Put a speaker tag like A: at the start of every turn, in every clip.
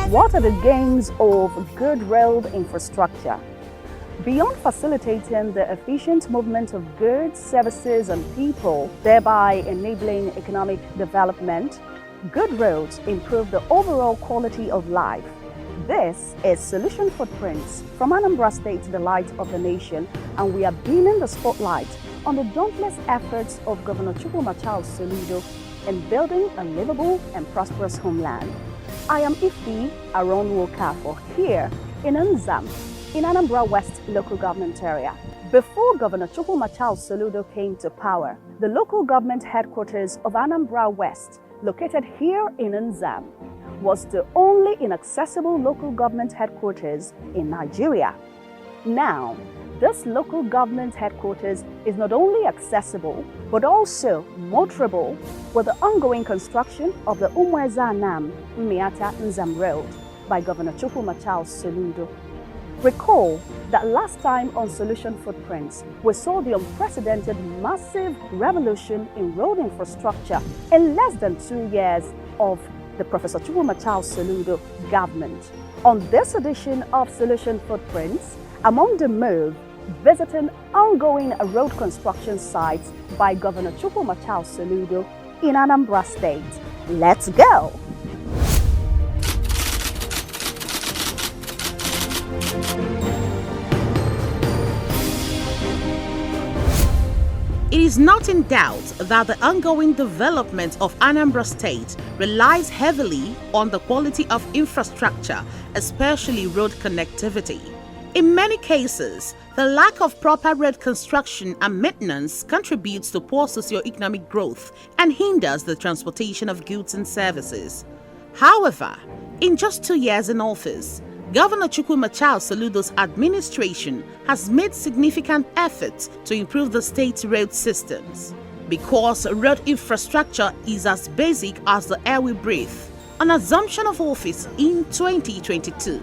A: What are the gains of good road infrastructure? Beyond facilitating the efficient movement of goods, services, and people, thereby enabling economic development, good roads improve the overall quality of life. This is Solution Footprints from Anambra State, the light of the nation, and we are beaming the spotlight on the dauntless efforts of Governor Gov Soludo in building a livable and prosperous homeland. I am Ifi Aron Wokafo here in Nzam, in Anambra West local government area. Before Governor Gov Soludo came to power, the local government headquarters of Anambra West, located here in Nzam, was the only inaccessible local government headquarters in Nigeria. Now, this local government headquarters is not only accessible, but also motorable with the ongoing construction of the Umuezanam Miata Nzam Road by Governor Gov Soludo. Recall that last time on Solution Footprints, we saw the unprecedented massive revolution in road infrastructure in less than 2 years of the Professor Gov Soludo government. On this edition of Solution Footprints, among the move, visiting ongoing road construction sites by Governor Gov Soludo in Anambra State. Let's go!
B: It is not in doubt that the ongoing development of Anambra State relies heavily on the quality of infrastructure, especially road connectivity. In many cases, the lack of proper road construction and maintenance contributes to poor socio-economic growth and hinders the transportation of goods and services. However, in just 2 years in office, Governor Gov Soludo's administration has made significant efforts to improve the state's road systems. Because road infrastructure is as basic as the air we breathe, on assumption of office in 2022,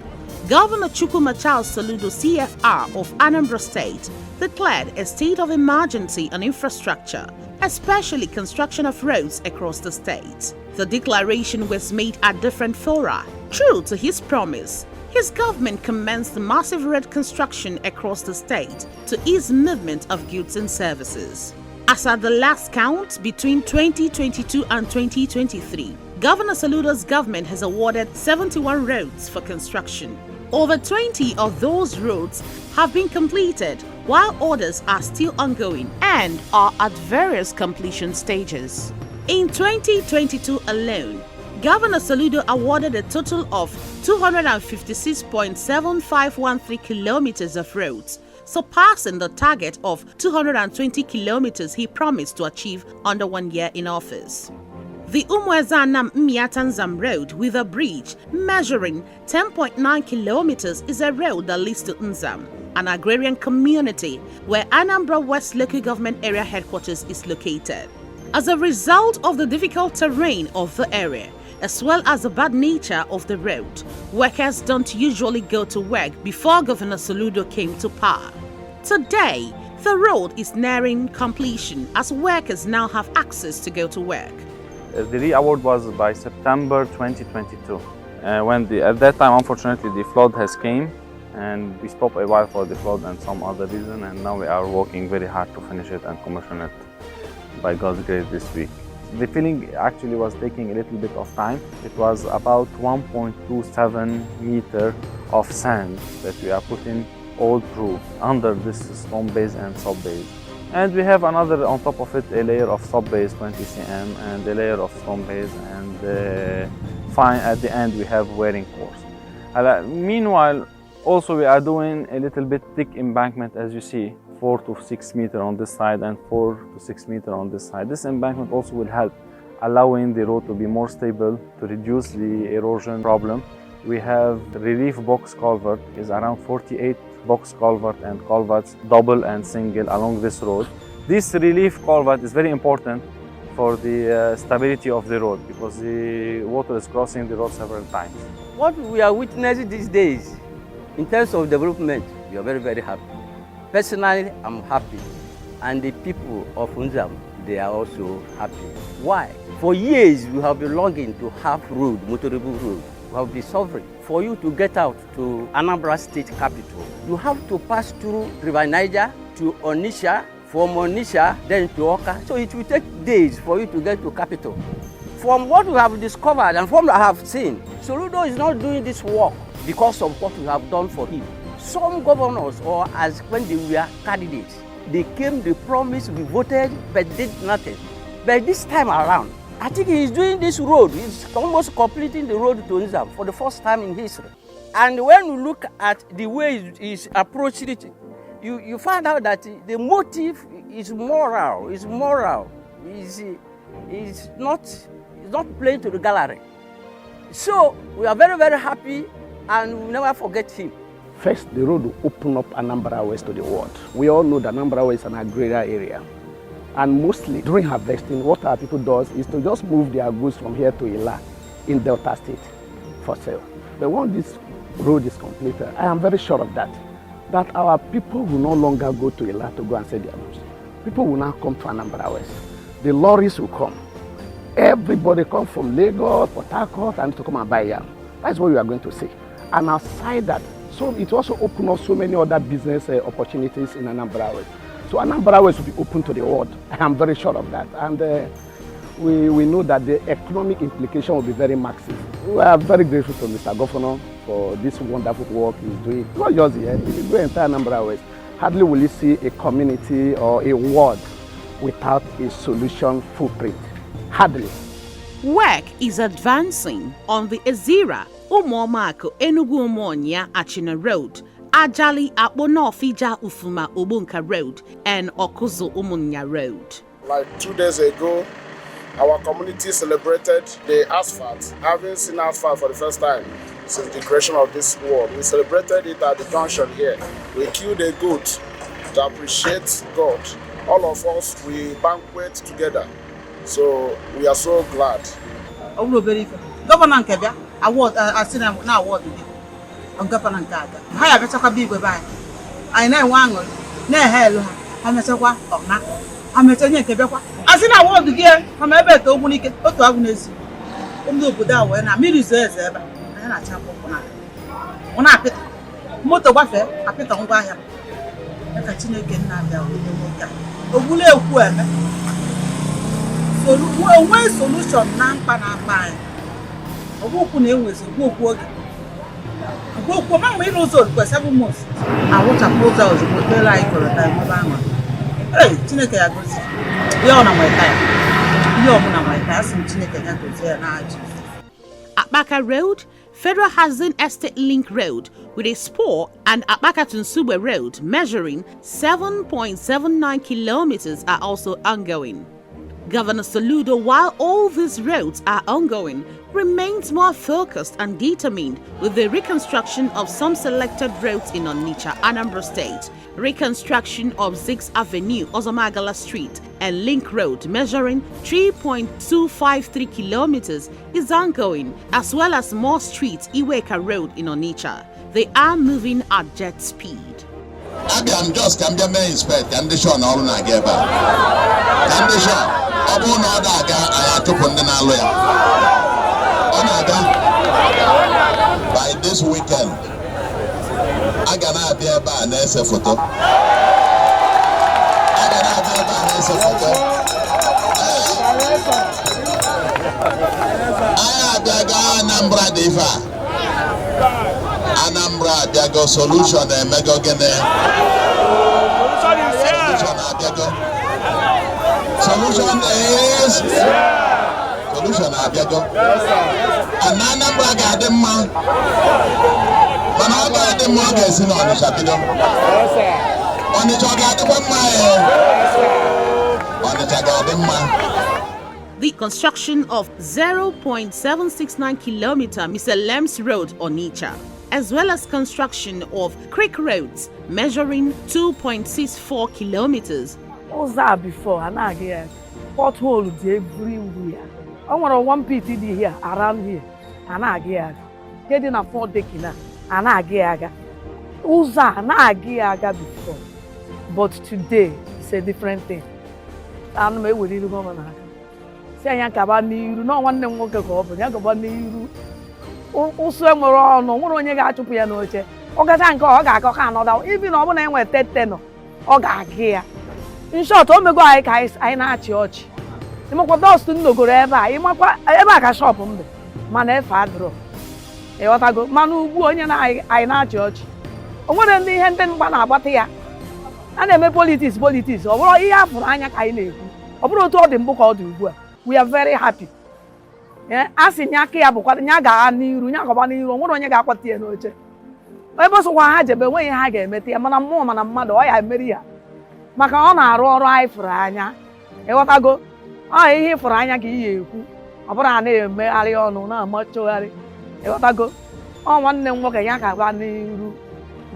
B: Governor Gov Soludo CFR of Anambra State declared a state of emergency on infrastructure, especially construction of roads across the state. The declaration was made at different fora. True to his promise, his government commenced massive road construction across the state to ease movement of goods and services. As at the last count, between 2022 and 2023, Governor Soludo's government has awarded 71 roads for construction. Over 20 of those roads have been completed, while others are still ongoing and are at various completion stages. In 2022 alone, Governor Soludo awarded a total of 256.7513 kilometers of roads, surpassing the target of 220 kilometers he promised to achieve under 1 year in office. The Umuezanam Miata Nzam Road with a bridge measuring 10.9 kilometers is a road that leads to Nzam, an agrarian community where Anambra West local government area headquarters is located. As a result of the difficult terrain of the area, as well as the bad nature of the road, workers don't usually go to work before Governor Soludo came to power. Today, the road is nearing completion as workers now have access to go to work.
C: The re-award was by September 2022. At that time, unfortunately, the flood has came and we stopped a while for the flood and some other reason, and now we are working very hard to finish it and commission it by God's grace this week. The filling actually was taking a little bit of time. It was about 1.27 meter of sand that we are putting all through under this stone base and sub base. And we have another on top of it, a layer of sub base 20 cm and a layer of stone base, and fine at the end we have wearing course. Meanwhile, also we are doing a little bit thick embankment, as you see, 4 to 6 meter on this side and 4 to 6 meter on this side. This embankment also will help allowing the road to be more stable, to reduce the erosion problem. We have relief box culvert, is around 48 box culvert and culverts, double and single along this road. This relief culvert is very important for the stability of the road because the water is crossing the road several times.
D: What we are witnessing these days in terms of development, we are very, very happy. Personally, I'm happy, and the people of Nzam they are also happy. Why? For years, we have been longing to have road, motorable road. We have been suffering. For you to get out to Anambra state capital, you have to pass through River Niger to Onitsha, from Onitsha then to Oka. So it will take days for you to get to capital. From what we have discovered and from what I have seen, Soludo is not doing this work because of what we have done for him. Some governors, or as when they were candidates, they came, they promised, we voted, but did nothing. But this time around, I think he is doing this road. He's almost completing the road to Nizam for the first time in history. And when you look at the way he's approaching it, you find out that the motive is moral. It's not playing to the gallery. So we are very, very happy, and we will never forget him.
E: First, the road will open up Anambra West to the world. We all know that Anambra West is an agrarian area. And mostly during harvesting, what our people do is to just move their goods from here to Ila in Delta State for sale. But once this road is completed, I am very sure of that our people will no longer go to Ila to go and sell their goods. People will now come to Anambra West. The lorries will come. Everybody come from Lagos, Port Harcourt, and to come and buy yam. That's what we are going to see. And aside that, so it also opens up so many other business opportunities in Anambra West. So Anambra West will be open to the world. I am very sure of that. And we know that the economic implication will be very massive. We are very grateful to Mr. Governor for this wonderful work he's doing. Not just here, if you go entire Anambra West, hardly will you see a community or a ward without a solution footprint. Hardly.
B: Work is advancing on the Ezira, Umomako, Enugu Umonya, Achina Road, Ajali Akponofija Ufuma Obunka Road, and Okuzu Umunya Road.
F: Like 2 days ago, our community celebrated the asphalt. Having seen asphalt for the first time since the creation of this world, we celebrated it at the junction here. We killed a goat to appreciate God. All of us, we banquet together. So we are so glad.
G: Governor Kebia, award, I see now award on Governor Gaga. I have a talk big by. I know one, no hell, I'm a talk of Mac. I'm a Tanya Quebec. I see now award again from ever to communicate to Agnes. When I mean, is ever, and I tell when I pit motor warfare, I pit on by him. I continue again now with the water. A woolly so one solution now can buy. A walk on was a walk work. A walk on my also for 7 months. I want a proposal with the like for a time of hey, Tineka goes. You're on my time. You're on my pass and Tineka goes there now.
B: Akbaka Road, Federal Housing Estate Link Road with a spur, and Akbaka Tunsube Road measuring 7.79 kilometers are also ongoing. Governor Soludo, while all these roads are ongoing, remains more focused and determined with the reconstruction of some selected roads in Onitsha, Anambra State, reconstruction of 6th Avenue, Ozomagala Street, and Link Road measuring 3.253 kilometers is ongoing, as well as more streets, Iweka Road in Onitsha. They are moving at jet speed.
H: I'm just main inspect condition all na geba. Condition. Obu no da ga ayatupu ndi na lawyer. By this weekend, I gonna be able to answer photo. Anambra diva. Anambra Gov Solution and Mega Solution is solution Abiago. And Anambra got them man. But I got them mortgages in on the Shapido. On the Chagada on the Chagada man.
B: The construction of 0.769 kilometer Mr. Lems Road, Onitsha, as well as construction of creek roads measuring 2.64 kilometers.
I: What's that before? And I hear potholes everywhere. I want one PT here around here. And I hear getting a 4 decking and I hear Uza and I hear before. But today it's a different thing. ana m eweliri gọvanọ aka si anya gaba n'iru na nwanne m nwoke ka ọ bụ ya gaba n'iru ụsụ enwere ọnụ nwere onye ga-achụpụ ya n'oche ọ gacha nke ọ ga-akọ ka anọda ibi na ọ bụ na enwe teteno ọ ga-aga ya in short o mego anyị ka anyị na-achị ọchị ịmakwa dọst nnogoro ebe a ịmakwa ebe a ka shọpụ mbe mana efe adịrọ ịghọtago mana ugbu onye na anyị na-achị ọchị o nwere ndị ihe ndị mgba na-agbata ya a na-eme politiks ọ bụrụ ihe a fụrụ anya ka anyị na-ekwu ọ bụrụ otu ọ dị mbụ ka ọ dị ugbu a we are very happy a sị nye aka ya bụkwa nya ga-agha n'iru nya gaba n'iru nwere onye ga-akwata ya n'oche ebe sokwa ha jebe enweghị ha ga-emete ya mana mmụọ mana mmadụ ọ ya emeri ya maka ọ na-arụ ọrụ anyị fụrụ anya ịghọtago ọ ihe fụrụ anya ka ị ga-ekwu ọ bụrụ na na-emegharị ọnụ na-amachogharị ịghọtago ọ nwanne m nwoke ya ga-agba n'iru.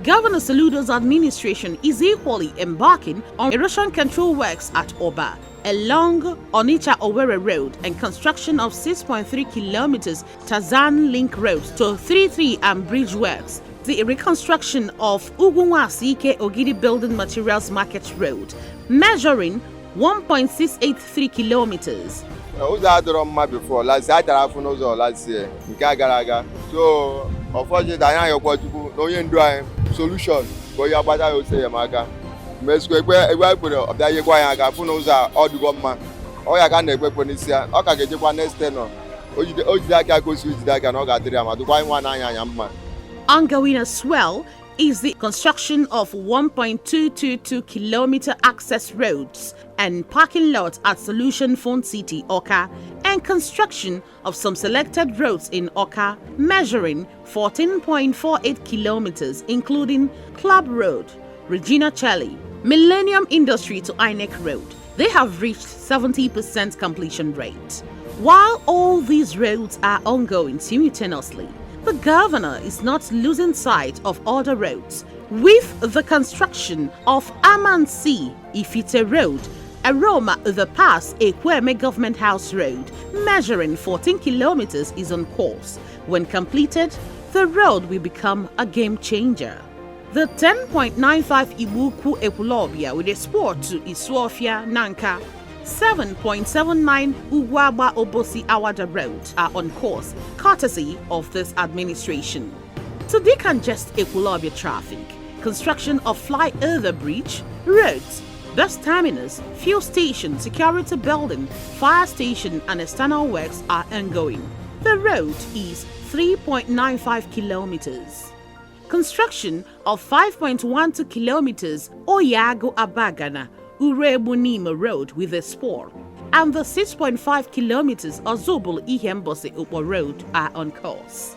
B: Governor Soludo's administration is equally embarking on erosion control works at Oba along Onitsha-Owerri Road and construction of 6.3 kilometers Tazan Link Road to 33 and bridge works, the reconstruction of Ugunwasike Ogidi Building Materials Market Road, measuring 1.683 kilometers.
J: ụzọ adọrọ mma before last year atara afọ n'ụzọ last year nke gara aga so unfortunately anyị ayọkwa Chukwu na onye ndu anyị solution ka onye agbata ya ose ya maka mezikwa egbe ekpere ọbịa yegwa anyị aka afụ n'ụzọ ọ dịgo mma ọ ya ka na-ekpekpe n'isi ya ọ ka ga-ejekwa next tenor o jide aka ka o si jide aka na ọ ga-adịrị ya ma dịkwa anyị nwa n'anya anya mma.
B: Ongoing as well is the construction of 1.222 kilometer access roads and parking lots at Solution Phone City, Oka, and construction of some selected roads in Oka, measuring 14.48 kilometers, including Club Road, Regina Cheli, Millennium Industry to INEC Road. They have reached 70% completion rate. While all these roads are ongoing simultaneously, the governor is not losing sight of other roads, with the construction of Amansi Ifite Road, Aroma the Pass Ekweme Government House Road, measuring 14 kilometers, is on course. When completed, the road will become a game changer. The 10.95 Ibuku Ekulobia with a spur to Isuofia Nanka, 7.79 Ugwaba Obosi Awada Road are on course, courtesy of this administration. To decongest Ekulobia traffic, construction of flyover bridge, roads, bus terminus, fuel station, security building, fire station and external works are ongoing. The road is 3.95 kilometers. Construction of 5.12 kilometers Oyago Abagana Urebunima Road with a spur and the 6.5 kilometers Ozobol Ihembose Upo Road are on course.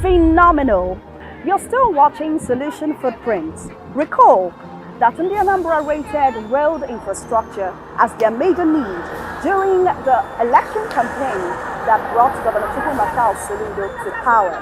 A: Phenomenal! You're still watching Solution Footprints. Recall that in the Anambra rated road infrastructure as their major need during the election campaign that brought Governor Gov Soludo to power.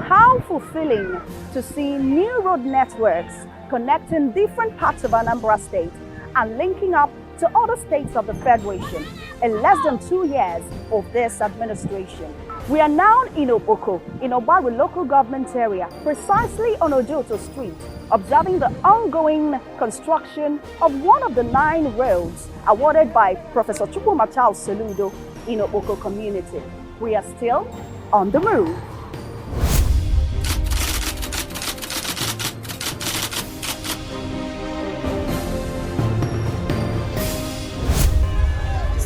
A: How fulfilling to see new road networks connecting different parts of Anambra State and linking up to other states of the Federation in less than 2 years of this administration. We are now in Oboko, in Obaru local government area, precisely on Ojoto Street, observing the ongoing construction of one of the 9 roads awarded by Professor Gov Soludo in Oboko community. We are still on the move.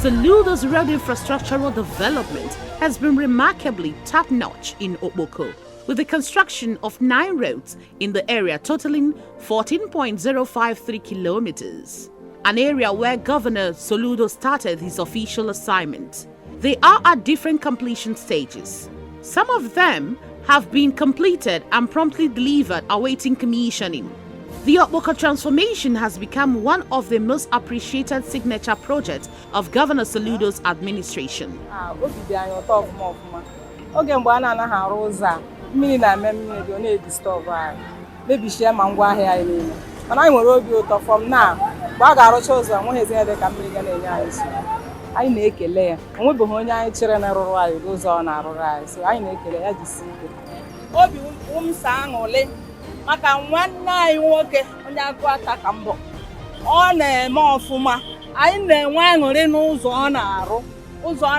B: Soludo's road infrastructural development has been remarkably top-notch in Oboko, with the construction of 9 roads in the area totaling 14.053 kilometers, an area where Governor Soludo started his official assignment. They are at different completion stages. Some of them have been completed and promptly delivered, awaiting commissioning. The Oboko transformation has become one of the most appreciated signature projects of Governor Soludo's administration.
K: Oge mgbe a na-anaghị arụ ụzọ a mmiri na-eme mmiri dị ọ na-edistọbụ anyị mebishie ma ngwa ahịa anyị niile mana anyị nwere obi ụtọ from now mgbe a ga-arụcha ụzọ nweghị ezi dị ka mmiri ga na-enye anyị nsogbu anyị na-ekele ya onwebeghị onye anyị chere na rụrụ anyị ụzọ ọ na-arụrụ anyị so anyị na-ekele ya jisi ike obi ụmsa aṅụrị maka nwanne anyị nwoke onye agụ aka ka mbọ ọ na-eme ọfụma anyị na-enwe aṅụrị n'ụzọ ọ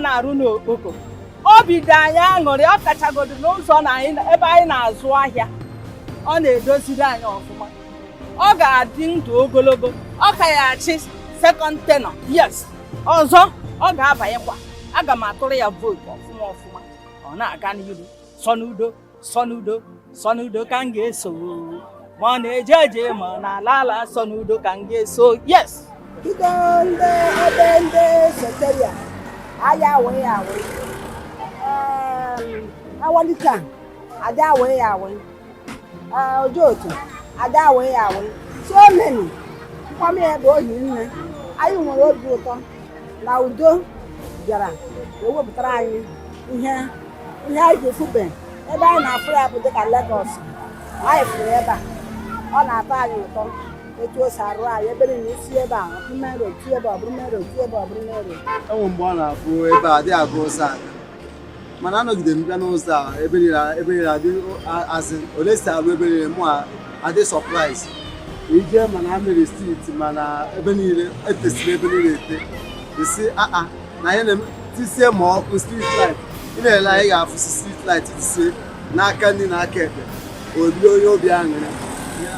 K: na-arụ n'okpoko. Obi dị anyị aṅụrị, ọ kachagodo n'ụzọ na ebe anyị na-azụ ahịa. Ọ na-edoziri anyị ọfụma. Ọ ga-adị ndụ ogologo. Ọ ka ya achị second tenor. Yes. Ọzọ ọ ga-abanyekwa. Aga m atụrụ ya vote ọfụma. Ọ na-aga n'ihu. Soludo ka m ga-eso. Ma ọ na-eje ma na-ala Soludo ka m ga-eso. Yes.
L: Bido ndị sekteria aya wee awalika ada wee ojoto ada wee so many kwame ebe oyi nne anyị nwere obi ụtọ na udo bịara ewepụtara anyị ihe anyị ga-efube ebe anyị na-afụ ya bụ dịka Lagos anyị fụrụ ebe a ọ na-atọ anyị ụtọ etu o si arụ anyị ebe niile isi ebe a mmero ti ebe ọ bụrụ mmero ti ebe ọ bụrụ mmero
M: enwe mgbe ọ na-abụ ebe a dị agụ ụzọ a mana anọgide m bịa n'ụzọ a ebe niile adị azị ole si arụ ebe niile mụ adị sọpraịz ije mana amịrị steeti mana ebe niile etesiri ebe niile ete esi na ihe na-etisie ma ọkụ street light ị na-ele anyị ga-afụsi street light tisie n'aka ndị na-aka ekpe obi onye obi aṅụrị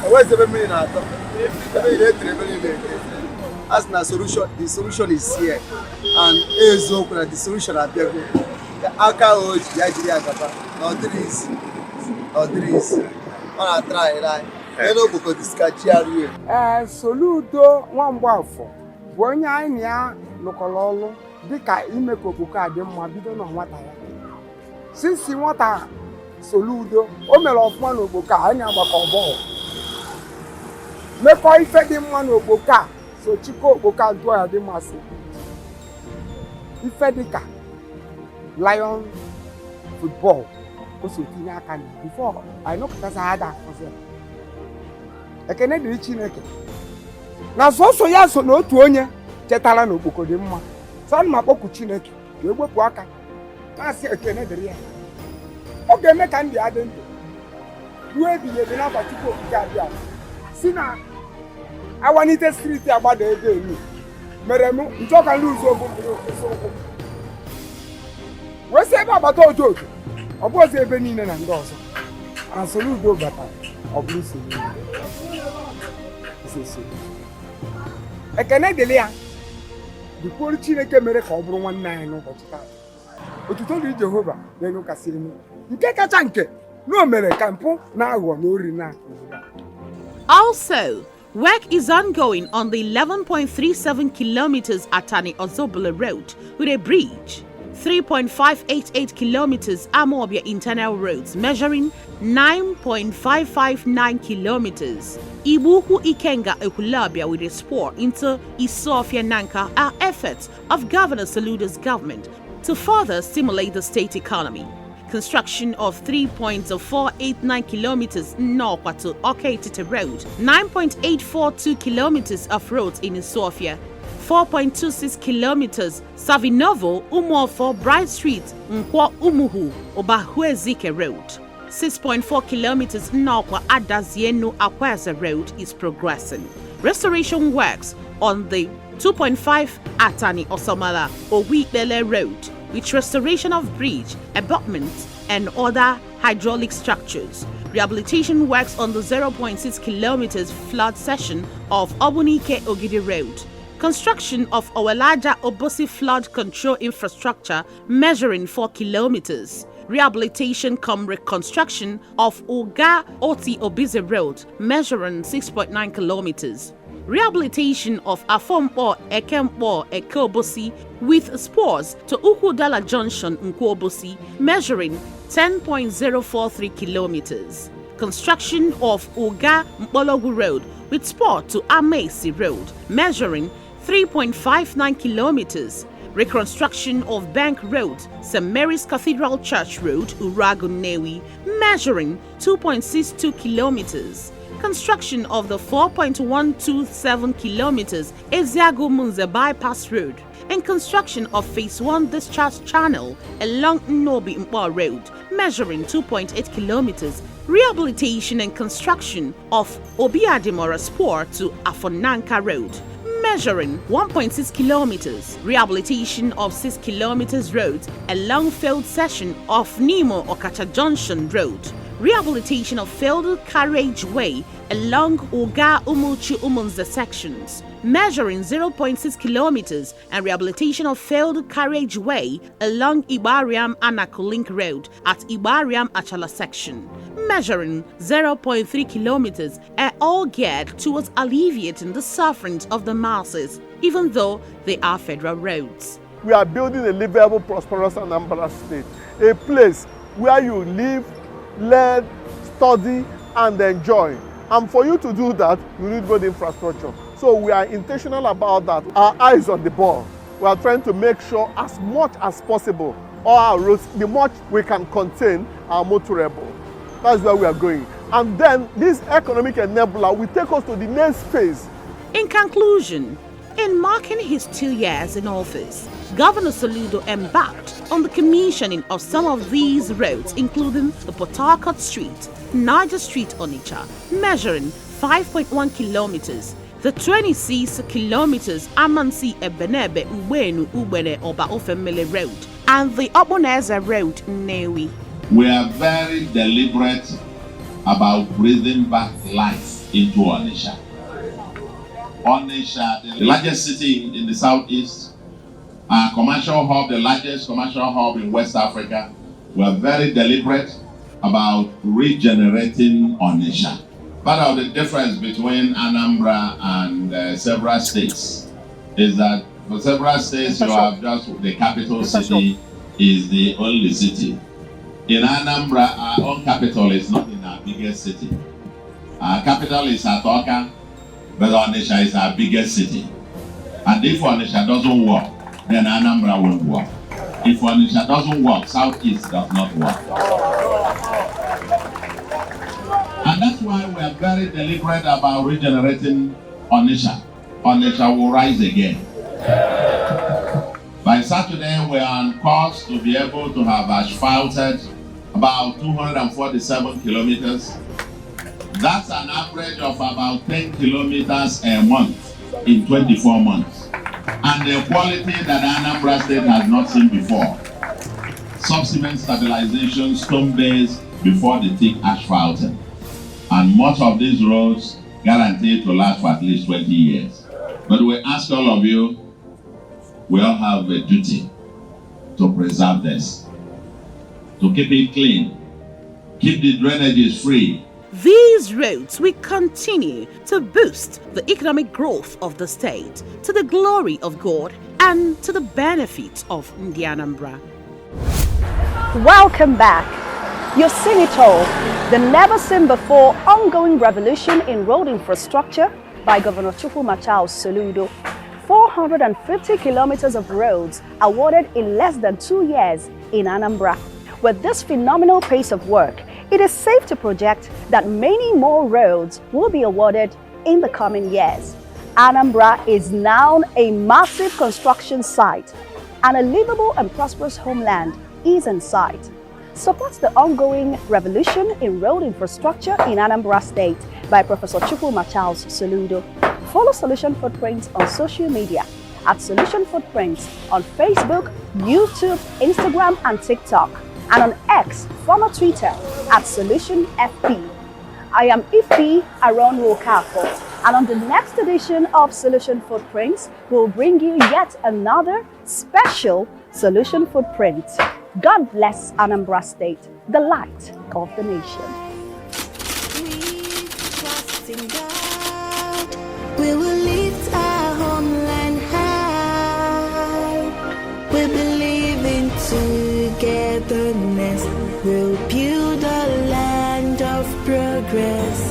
M: enwezi ebe mmiri na-atọ ebe niile etere ebe niile ete as na the solution is here and eziokwu na the solution abịago aka o ji ya jiri agaba na ọ dịrị isi ọ na-atara anyị ebe okpoko diska GRA.
N: Soludo Nwamgbafọ bụ onye anyị na ya lụkọrọ ọrụ dịka ime ka okpoko a dị mma bido na nwata ya sinsi nwata Soludo o mere ọfụma n'okpoko a anyị agbakọ bọọlụ mekọ ife dị mma n'okpoko a so chịkọ okpoko a dụọ ya dị mmasị ife dịka Lion football o so tinye aka na bifo anyị nọpụtasị ha da ọzọ ekene dịrị Chineke na sọsọ ya so na otu onye chetara na okpoko dị mma sọ ma kpọkụ Chineke ga-ewepụ aka na-asị ekene dịrị ya ọ ga-eme ka ndị adị ndụ ruo ebighị ebi n'afọ Chukwu okike abịa si na awanite striti agbada ego elu mere m nchọka ndị ụzọ obu mbiri ofesi ụkwụ wee si ebe agbata ojojo ọ bụ ọzọ ebe niile na ndị ọzọ na Soludo batara ọ bụrụ Soludo ekene dịrị ya dịkwuru Chineke mere ka ọ bụrụ nwanne anyị n'ụbọchị taa otuto dị Jehova na-enye kasịrị m nke kacha nke na o mere ka mpụ na aghụghọ na ori na.
B: Also, work is ongoing on the 11.37 kilometers Atani Ozobele Road with a bridge, 3.588 kilometers Amobia internal roads measuring 9.559 kilometers. Ibuku Ikenga Ekulabia with a spur into Isofia Nanka are efforts of Governor Soludo's government to further stimulate the state economy. Construction of 3.489 kilometers Nokwa to Oketite Road, 9.842 kilometers of roads in Isofia, 4.26 kilometers Savinovo Umofo Bright Street Nkwa Umuhu Obahuezike Road, 6.4 kilometers Nokwa Adazienu Akweza Road is progressing. Restoration works on the 2.5 Atani Osomala Owibele Road with restoration of bridge, abutments and other hydraulic structures. Rehabilitation works on the 0.6 kilometers flood section of Obunike Ogidi Road. Construction of Owelaja Obosi flood control infrastructure measuring 4 kilometers. Rehabilitation cum reconstruction of Uga Oti Obize Road measuring 6.9 kilometers. Rehabilitation of Afompo Ekempo Ekobosi with spurs to Ukudala Junction Nkwobosi measuring 10.043 kilometers. Construction of Uga Mbologu Road with spur to Amesi Road measuring 3.59 kilometers. Reconstruction of Bank Road, St. Mary's Cathedral Church Road, Uragunewi, measuring 2.62 kilometers. Construction of the 4.127 kilometers Eziago Munze Bypass Road, and construction of Phase 1 Discharge Channel along Nnobi Mpo Road, measuring 2.8 kilometers. Rehabilitation and construction of Obiadimora Spur to Afonanka Road, measuring 1.6 kilometers, rehabilitation of 6 kilometers roads along failed section of Nimo Okacha Junction Road, rehabilitation of failed carriageway along Uga Umuchu Umunze sections, measuring 0.6 kilometers and rehabilitation of failed carriageway along Ibariam Anakulink Road at Ibariam Achala section, measuring 0.3 kilometers, are all geared towards alleviating the sufferings of the masses, even though they are federal roads.
O: We are building a livable, prosperous Anambra state, a place where you live, learn, study, and enjoy. And for you to do that, you need good infrastructure. So we are intentional about that. Our eyes on the ball. We are trying to make sure as much as possible, all our roads, the much we can contain, are motorable. That's where we are going. And then this economic enabler will take us to the next phase.
B: In conclusion, in marking his 2 years in office, Governor Soludo embarked on the commissioning of some of these roads, including the Port Harcourt Street, Niger Street Onitsha, measuring 5.1 kilometers, the 26 kilometers Amansi Ebenebe Uwenu Ubene Oba Ofemele Road, and the Oboneza Road Newi.
H: We are very deliberate about breathing back life into Onitsha. Onitsha, the largest city in the southeast, our commercial hub, the largest commercial hub in West Africa. We are very deliberate about regenerating Onitsha. Part of the difference between Anambra and several states is that for several states you have just the capital city is the only city. In Anambra, our own capital is not in our biggest city. Our capital is Atoka, but Onitsha is our biggest city. And if Onitsha doesn't work, then Anambra won't work. If Onitsha doesn't work, Southeast does not work. And that's why we are very deliberate about regenerating Onitsha. Onitsha will rise again. By Saturday, we are on course to be able to have asphalted about 247 kilometers. That's an average of about 10 kilometers a month in 24 months. And the quality that Anambra State has not seen before. Subcement stabilization, stone base before the thick asphalting. And much of these roads guaranteed to last for at least 20 years. But we ask all of you, we all have a duty to preserve this, to keep it clean, keep the drainages free.
B: These roads will continue to boost the economic growth of the state to the glory of God and to the benefit of the Anambra.
A: Welcome back. You've seen it all. The never-seen-before ongoing revolution in road infrastructure by Governor Chukwumachao Soludo. 450 kilometers of roads awarded in less than 2 years in Anambra. With this phenomenal pace of work, it is safe to project that many more roads will be awarded in the coming years. Anambra is now a massive construction site, and a livable and prosperous homeland is in sight. Support the ongoing revolution in road infrastructure in Anambra State by Professor Chukwumachao Soludo. Follow Solution Footprints on social media at Solution Footprints on Facebook, YouTube, Instagram, and TikTok, and on X, former Twitter, at SolutionFP. I am Ife Aron Wokafo, and on the next edition of Solution Footprints, we'll bring you yet another special Solution Footprint. God bless Anambra State, the light of the nation.
P: We will lift our homeland high. We believe in togetherness. We'll build a land of progress.